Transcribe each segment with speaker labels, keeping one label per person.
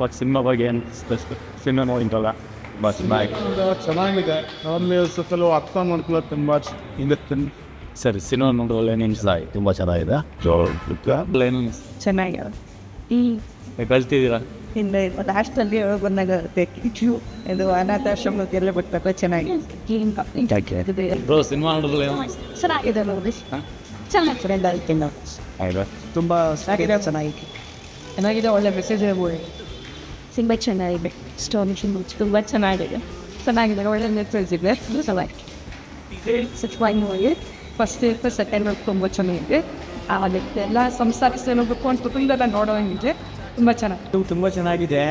Speaker 1: ಮತ್ತು ಸಿನಿಮಾ ಬಗ್ಗೆ ಏನು ಸಿನಿಮಾ ನೋಡಿದ್ದಲ್ಲ ಬಸ್ ಬಾಯ್
Speaker 2: ಚೆನ್ನಾಗಿದೆ ಆಮೇಲೆ ಸುತ್ತಲೂ ಅರ್ಥ ಮಾಡ್ಕೊಳ್ಳೋ ತುಂಬ ಇರುತ್ತೆ.
Speaker 1: ಸರಿ ಸಿನಿಮಾ ನೋಡೋಲ್ಲ ಏನು
Speaker 3: ತುಂಬ ಚೆನ್ನಾಗಿದೆ.
Speaker 1: ಏನು
Speaker 4: ಚೆನ್ನಾಗಿದೆ.
Speaker 1: ಕಲ್ತಿದ್ದೀರಾ?
Speaker 4: ಹಿಂದೆ ಲಾಸ್ಟಲ್ಲಿ ಬಂದಾಗ ಇದು ಅನಾಥಾಶ್ರಮಕ್ಕೆಲ್ಲ ಬಿಟ್ಬೇಕು. ಚೆನ್ನಾಗಿದೆ
Speaker 1: ಬ್ರೋ ಸಿನಿಮಾ ನೋಡೋದಿಲ್ಲ ಏನು
Speaker 4: ಚೆನ್ನಾಗಿದೆ ನೋಡಿ. ಚೆನ್ನಾಗಿ ಫ್ರೆಂಡ್ ಆಯ್ತು ನಾವು.
Speaker 1: ಹೌದಾ?
Speaker 4: ತುಂಬ ಚೆನ್ನಾಗಿದೆ. ಚೆನ್ನಾಗಿದೆ ಒಳ್ಳೆ ಮೆಸೇಜ್ ಹೇಳ್ಬೋದು. ತುಂಬ ಚೆನ್ನಾಗಿದೆ. ಸ್ಟೋರಿ ತುಂಬ ಚೆನ್ನಾಗಿದೆ ಒಳ್ಳೆ ಮೆಸೇಜ್ ಇದೆ. ಚೆನ್ನಾಗಿ ಫಸ್ಟ್ ಸೆಕೆಂಡ್ ತುಂಬ ಚೆನ್ನಾಗಿದೆ. ಆಮೇಲೆ ಎಲ್ಲ ಸಂಸಾರಿಸಬೇಕು ಅಂತ ಕುಟುಂಬದಲ್ಲ ನೋಡೋಂಗಿದೆ. ತುಂಬ ಚೆನ್ನಾಗಿದೆ.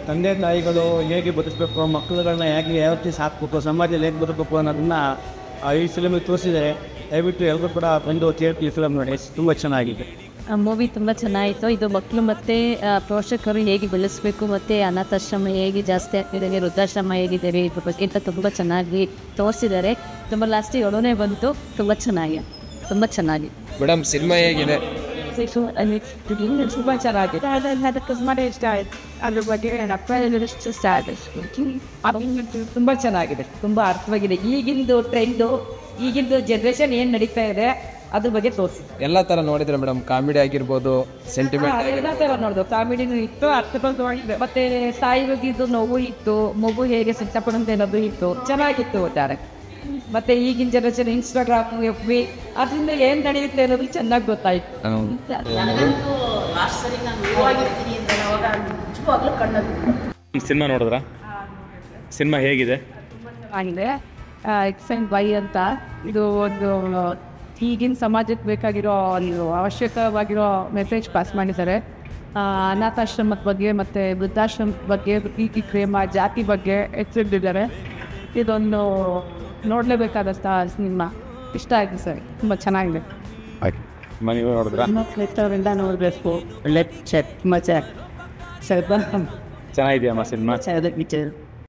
Speaker 4: ತಂದೆ ತಾಯಿಗಳು ಹೇಗೆ ಬದುಕಬೇಕು, ಮಕ್ಕಳುಗಳನ್ನ ಹೇಗೆ ಯಾವ ರೀತಿ ಸಾಕಬೇಕು, ಸಮಾಜದಲ್ಲಿ ಹೇಗೆ ಬದುಕಬೇಕು ಅನ್ನೋದನ್ನ ಈ ಫಿಲಮಿಗೆ ತೋರಿಸಿದ್ದಾರೆ. ದಯವಿಟ್ಟು ಎಲ್ಲರೂ ಕೂಡ ಬಂದು ಥಿಯೇಟ್ರ್ ಫಿಲಮ್ ನೋಡಿ. ತುಂಬ ಚೆನ್ನಾಗಿದೆ.
Speaker 5: ಮೂವಿ ತುಂಬ ಚೆನ್ನಾಯಿತು. ಇದು ಮಕ್ಕಳು ಮತ್ತು ಪೋಷಕರು ಹೇಗೆ ಬೆಳೆಸಬೇಕು ಮತ್ತು ಅನಾಥಾಶ್ರಮ ಹೇಗೆ ಜಾಸ್ತಿ ಆಗ್ತಿದ್ದಾರೆ, ವೃದ್ಧಾಶ್ರಮ ಹೇಗಿದ್ದಾರೆ ಇದ್ರ ಬಗ್ಗೆ ತುಂಬ ಚೆನ್ನಾಗಿ ತೋರಿಸಿದ್ದಾರೆ. ತುಂಬ ಲಾಸ್ಟಿಗೆ ಒಡನೆ ಬಂತು. ತುಂಬ ಚೆನ್ನಾಗಿ
Speaker 6: ಮೇಡಮ್ ಸಿನಿಮಾ ಹೇಗಿದೆ?
Speaker 4: ತುಂಬ ಚೆನ್ನಾಗಿದೆ. ಅದಕ್ಕೆ ತುಂಬ ಇಷ್ಟ ಆಯಿತು. ಅದ್ರ ಬಗ್ಗೆ ಇಷ್ಟ ಆಯಿತು. ತುಂಬ ಚೆನ್ನಾಗಿದೆ. ತುಂಬ ಅರ್ಥವಾಗಿದೆ. ಈಗಿಂದು ಟ್ರೆಂಡು, ಈಗಿಂದು ಜನ್ರೇಷನ್ ಏನು ನಡೀತಾ ಇದೆ ಅದ್ರ ಬಗ್ಗೆ ತೋರಿಸಿ.
Speaker 6: ಎಲ್ಲ ಥರ ನೋಡಿದ್ರೆ ಮೇಡಮ್, ಕಾಮಿಡಿ ಆಗಿರ್ಬೋದು, ಸೆಂಟಿಮೆಂಟ್
Speaker 4: ಎಲ್ಲ ಥರ ನೋಡಿದ್ರು. ಕಾಮಿಡಿನೂ ಇತ್ತು, ಅರ್ಥಬದ್ಧವಾಗಿದೆ. ಮತ್ತೆ ತಾಯಿ ಬಗ್ಗಿದ್ದು ನೋವು ಇತ್ತು, ಮಗು ಹೇಗೆ ಸಿಟ್ಟಪಡುತ್ತೆ ಅನ್ನೋದು ಇತ್ತು. ಚೆನ್ನಾಗಿತ್ತು ಒಟ್ಟಾರೆ. ಮತ್ತು ಈಗಿನ ಜನರೇಷನ್ ಇನ್ಸ್ಟಾಗ್ರಾಮ್, FB ಅದರಿಂದ ಏನು ನಡೆಯುತ್ತೆ ಅನ್ನೋದು ಚೆನ್ನಾಗಿ ಗೊತ್ತಾಯಿತು.
Speaker 1: ಸಿನಿಮಾ ನೋಡಿದ್ರಾ? ಸಿನಿಮಾ ಹೇಗಿದೆ?
Speaker 4: ಆಗಿದೆ. ಎಕ್ಸೆಂಟ್ ಬೈ ಅಂತ ಇದು ಒಂದು ಈಗಿನ ಸಮಾಜಕ್ಕೆ ಬೇಕಾಗಿರೋ ಒಂದು ಅವಶ್ಯಕವಾಗಿರೋ ಮೆಸೇಜ್ ಪಾಸ್ ಮಾಡಿದ್ದಾರೆ. ಅನಾಥಾಶ್ರಮದ ಬಗ್ಗೆ ಮತ್ತು ವೃದ್ಧಾಶ್ರಮದ ಬಗ್ಗೆ, ಪ್ರೀತಿ ಪ್ರೇಮ, ಜಾತಿ ಬಗ್ಗೆ ಎಚ್ಚರಿದ್ದಾರೆ. ಇದೊಂದು ನೋಡಲೇಬೇಕಾದಂಥ ಸಿನಿಮಾ. ಇಷ್ಟ ಆಯಿತು ಸರ್. ತುಂಬ ಚೆನ್ನಾಗಿದೆ.
Speaker 1: ನೀವು ನೋಡಿದ್ರಾ?
Speaker 4: ಮಕ್ಕಳಿಂದ ನೋಡಬೇಕು. ಒಳ್ಳೆ ತುಂಬ ಚೆನ್ನಾಗಿ
Speaker 1: ಚೆನ್ನಾಗಿದೆಯಮ್ಮ ಸಿನಿಮಾ?
Speaker 4: ಚೆನ್ನಾಗಿದೆ ಪಿಕ್ಚರ್.